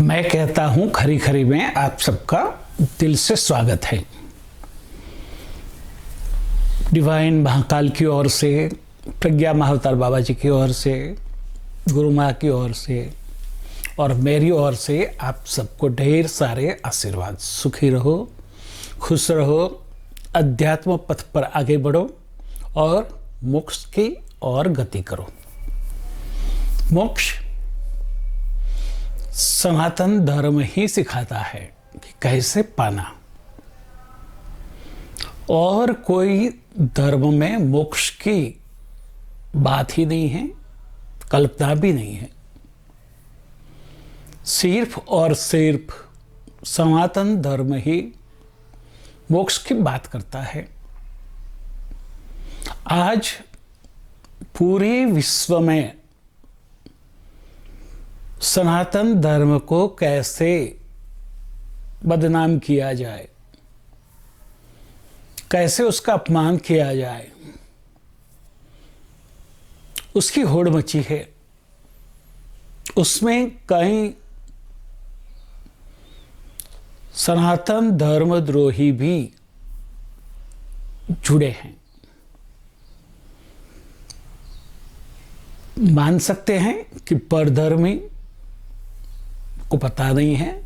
मैं कहता हूं खरी खरी में आप सबका दिल से स्वागत है। डिवाइन महाकाल की ओर से, प्रज्ञा महाअवतार बाबा जी की ओर से, गुरु माँ की ओर से और मेरी ओर से आप सबको ढेर सारे आशीर्वाद। सुखी रहो, खुश रहो, अध्यात्म पथ पर आगे बढ़ो और मोक्ष की ओर गति करो। मोक्ष सनातन धर्म ही सिखाता है कि कैसे पाना, और कोई धर्म में मोक्ष की बात ही नहीं है, कल्पना भी नहीं है। सिर्फ और सिर्फ सनातन धर्म ही मोक्ष की बात करता है। आज पूरे विश्व में सनातन धर्म को कैसे बदनाम किया जाए, कैसे उसका अपमान किया जाए, उसकी होड़ मची है। उसमें कई सनातन धर्मद्रोही भी जुड़े हैं। मान सकते हैं कि परधर्मी को पता नहीं है,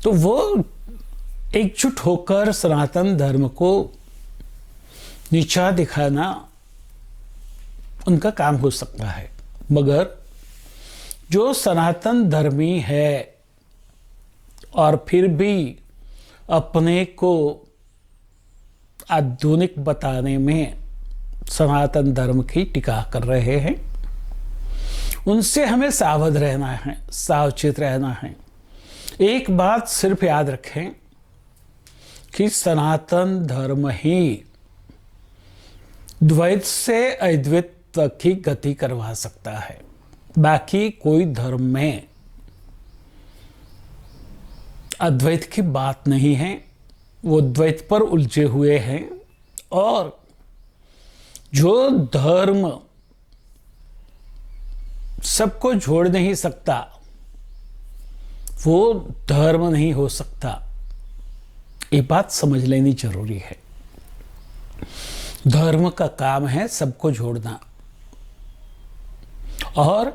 तो वो एकजुट होकर सनातन धर्म को नीचा दिखाना उनका काम हो सकता है। मगर जो सनातन धर्मी है और फिर भी अपने को आधुनिक बताने में सनातन धर्म की टीका कर रहे हैं, उनसे हमें सावध रहना है, सावचेत रहना है। एक बात सिर्फ याद रखें कि सनातन धर्म ही द्वैत से अद्वैत तक की गति करवा सकता है। बाकी कोई धर्म में अद्वैत की बात नहीं है। वो द्वैत पर उलझे हुए हैं, और जो धर्म सबको जोड़ नहीं सकता वो धर्म नहीं हो सकता। ये बात समझ लेनी जरूरी है। धर्म का काम है सबको जोड़ना, और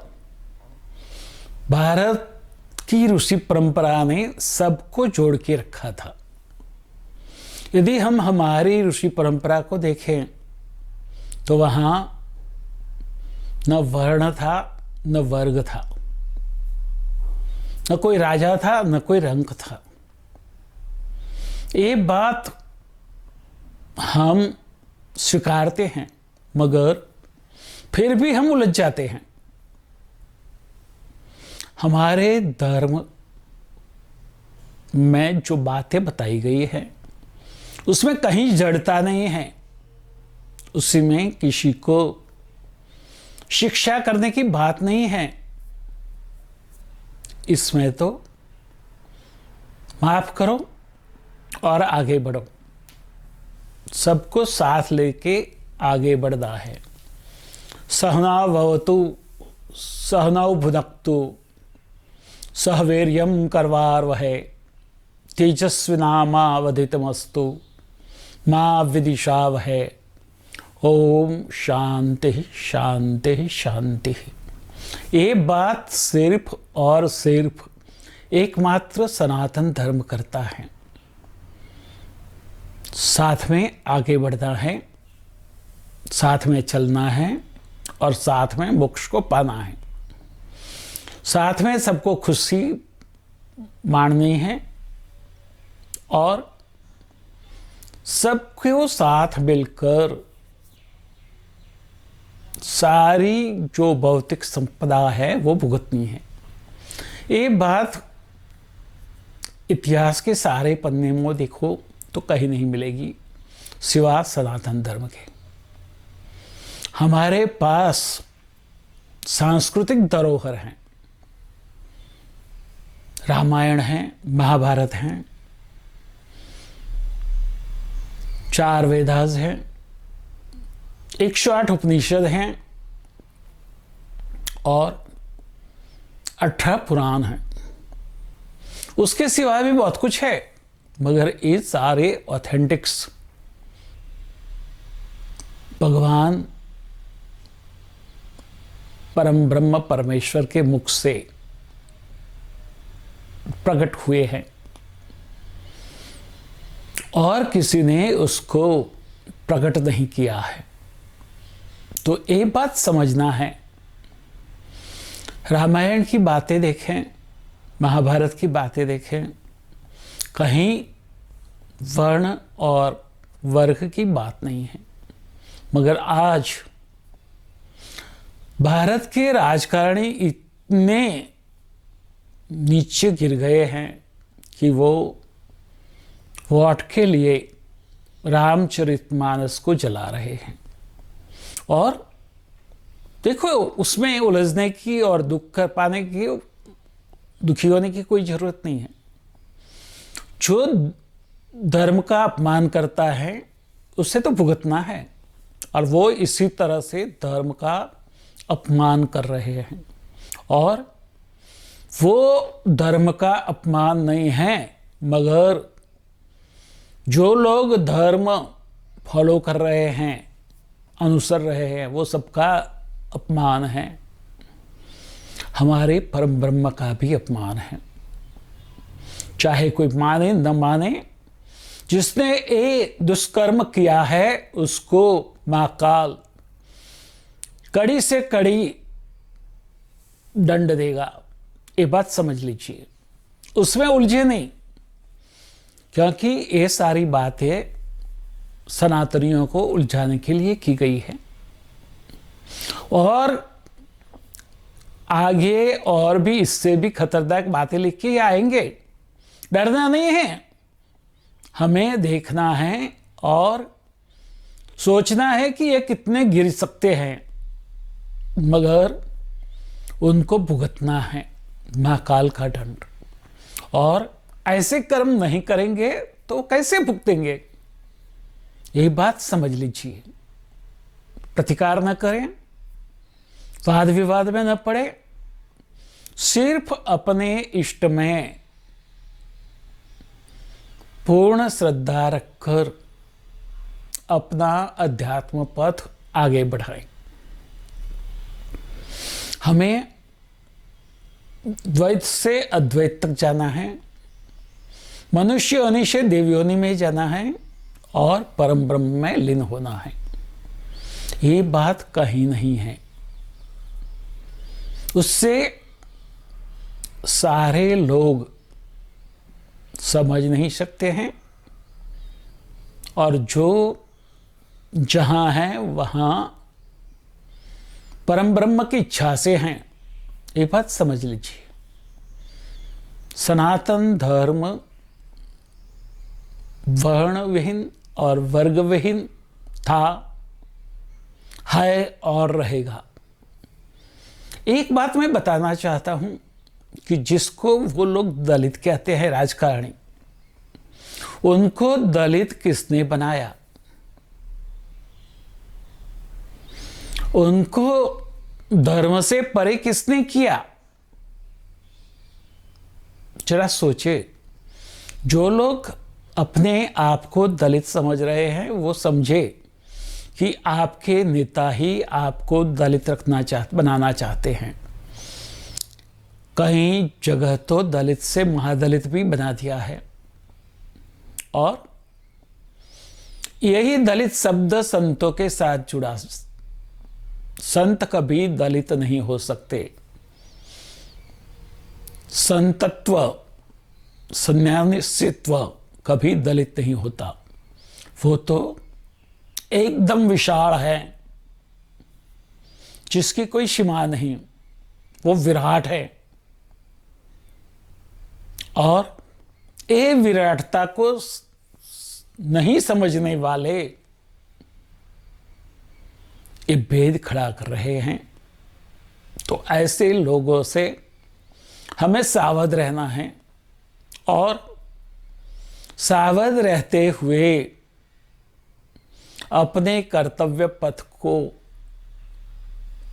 भारत की ऋषि परंपरा ने सबको जोड़ के रखा था। यदि हम हमारी ऋषि परंपरा को देखें तो वहां न वर्ण था, न वर्ग था, न कोई राजा था, न कोई रंग था। ये बात हम स्वीकारते हैं, मगर फिर भी हम उलझ जाते हैं। हमारे धर्म में जो बातें बताई गई हैं उसमें कहीं जड़ता नहीं है। उसी में किसी को शिक्षा करने की बात नहीं है। इसमें तो माफ करो और आगे बढ़ो, सबको साथ लेके आगे बढ़ना है। सहना भवतु सहनौ भुनक्तु सह वीर्यं कर्वावहै तेजस्विनामावधीतमस्तु मा विद्विषावहै। ओम शांति शांति शांति। ये बात सिर्फ और सिर्फ एकमात्र सनातन धर्म करता है। साथ में आगे बढ़ना है, साथ में चलना है और साथ में मोक्ष को पाना है। साथ में सबको खुशी माणनी है और सबको साथ मिलकर सारी जो भौतिक संपदा है वो भुगतनी है। ये बात इतिहास के सारे पन्ने में देखो तो कहीं नहीं मिलेगी सिवा सनातन धर्म के। हमारे पास सांस्कृतिक धरोहर हैं, रामायण है, महाभारत हैं, 4 वेदास हैं, 108 उपनिषद हैं और 18 पुराण हैं। उसके सिवा भी बहुत कुछ है, मगर ये सारे ऑथेंटिक्स भगवान परम ब्रह्म परमेश्वर के मुख से प्रकट हुए हैं और किसी ने उसको प्रकट नहीं किया है। तो एक बात समझना है, रामायण की बातें देखें, महाभारत की बातें देखें, कहीं वर्ण और वर्ग की बात नहीं है। मगर आज भारत के राजकारणी इतने नीचे गिर गए हैं कि वो वोट के लिए रामचरितमानस को जला रहे हैं। और देखो, उसमें उलझने की और दुख कर पाने की, दुखी होने की कोई जरूरत नहीं है। जो धर्म का अपमान करता है उसे तो भुगतना है, और वो इसी तरह से धर्म का अपमान कर रहे हैं। और वो धर्म का अपमान नहीं है, मगर जो लोग धर्म फॉलो कर रहे हैं, अनुसर रहे हैं, वो सबका अपमान है। हमारे परम ब्रह्म का भी अपमान है, चाहे कोई माने न माने। जिसने ये दुष्कर्म किया है उसको महाकाल कड़ी से कड़ी दंड देगा, ये बात समझ लीजिए। उसमें उलझे नहीं, क्योंकि ये सारी बातें सनातनियों को उलझाने के लिए की गई है। और आगे और भी इससे भी खतरनाक बातें लिख के आएंगे। डरना नहीं है, हमें देखना है और सोचना है कि ये कितने गिर सकते हैं, मगर उनको भुगतना है महाकाल का दंड। और ऐसे कर्म नहीं करेंगे तो कैसे भुगतेंगे, ये बात समझ लीजिए। प्रतिकार न करें, वाद विवाद में न पड़े, सिर्फ अपने इष्ट में पूर्ण श्रद्धा रखकर अपना अध्यात्म पथ आगे बढ़ाएं। हमें द्वैत से अद्वैत तक जाना है, मनुष्य योनि से देव योनि में जाना है, और परम ब्रह्म में लीन होना है। ये बात कहीं नहीं है। उससे सारे लोग समझ नहीं सकते हैं, और जो जहां है वहां परम ब्रह्म की इच्छा से हैं, ये बात समझ लीजिए। सनातन धर्म वर्ण विहीन और वर्ग विहीन था, है और रहेगा। एक बात मैं बताना चाहता हूं कि जिसको वो लोग दलित कहते हैं, राजकारणी, उनको दलित किसने बनाया? उनको धर्म से परे किसने किया? जरा सोचे। जो लोग अपने आप को दलित समझ रहे हैं वो समझे कि आपके नेता ही आपको दलित बनाना चाहते हैं। कहीं जगह तो दलित से महादलित भी बना दिया है। और यही दलित शब्द संतों के साथ जुड़ा। संत कभी दलित नहीं हो सकते। संतत्व, सन्यासित्व कभी दलित नहीं होता। वो तो एकदम विशाल है, जिसकी कोई सीमा नहीं। वो विराट है। और ये विराटता को नहीं समझने वाले ये भेद खड़ा कर रहे हैं। तो ऐसे लोगों से हमें सावध रहना है, और सावध रहते हुए अपने कर्तव्य पथ को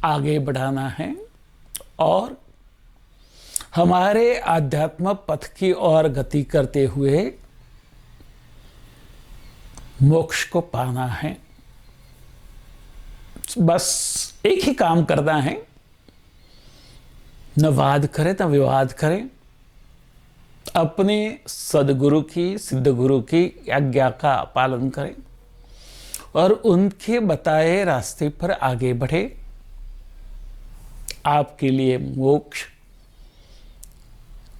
आगे बढ़ाना है। और हमारे आध्यात्म पथ की ओर गति करते हुए मोक्ष को पाना है। बस एक ही काम करना है, न वाद करें न विवाद करें, अपने सदगुरु की, सिद्ध गुरु की आज्ञा का पालन करें और उनके बताए रास्ते पर आगे बढ़े। आपके लिए मोक्ष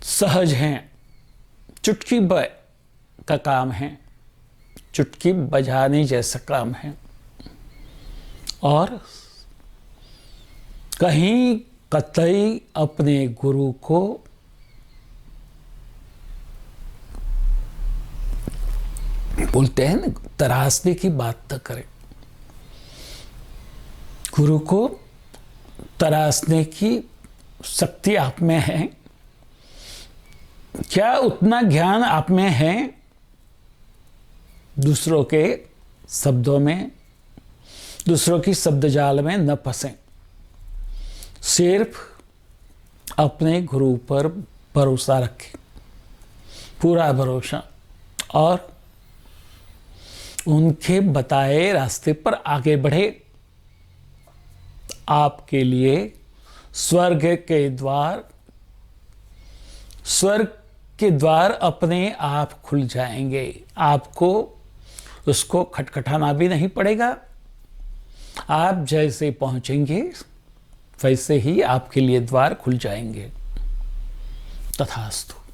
सहज है, चुटकी का काम है, चुटकी बजाने जैसा काम है। और कहीं कतई अपने गुरु को बोलते हैं ना, तराशने की बात न करें। गुरु को तराशने की शक्ति आप में है क्या? उतना ज्ञान आप में है दूसरों के शब्दों में, दूसरों की शब्दजाल में न फंसें। सिर्फ अपने गुरु पर भरोसा रखें, पूरा भरोसा, और उनके बताए रास्ते पर आगे बढ़े। आपके लिए स्वर्ग के द्वार अपने आप खुल जाएंगे। आपको उसको खटखटाना भी नहीं पड़ेगा। आप जैसे पहुंचेंगे वैसे ही आपके लिए द्वार खुल जाएंगे। तथास्तु।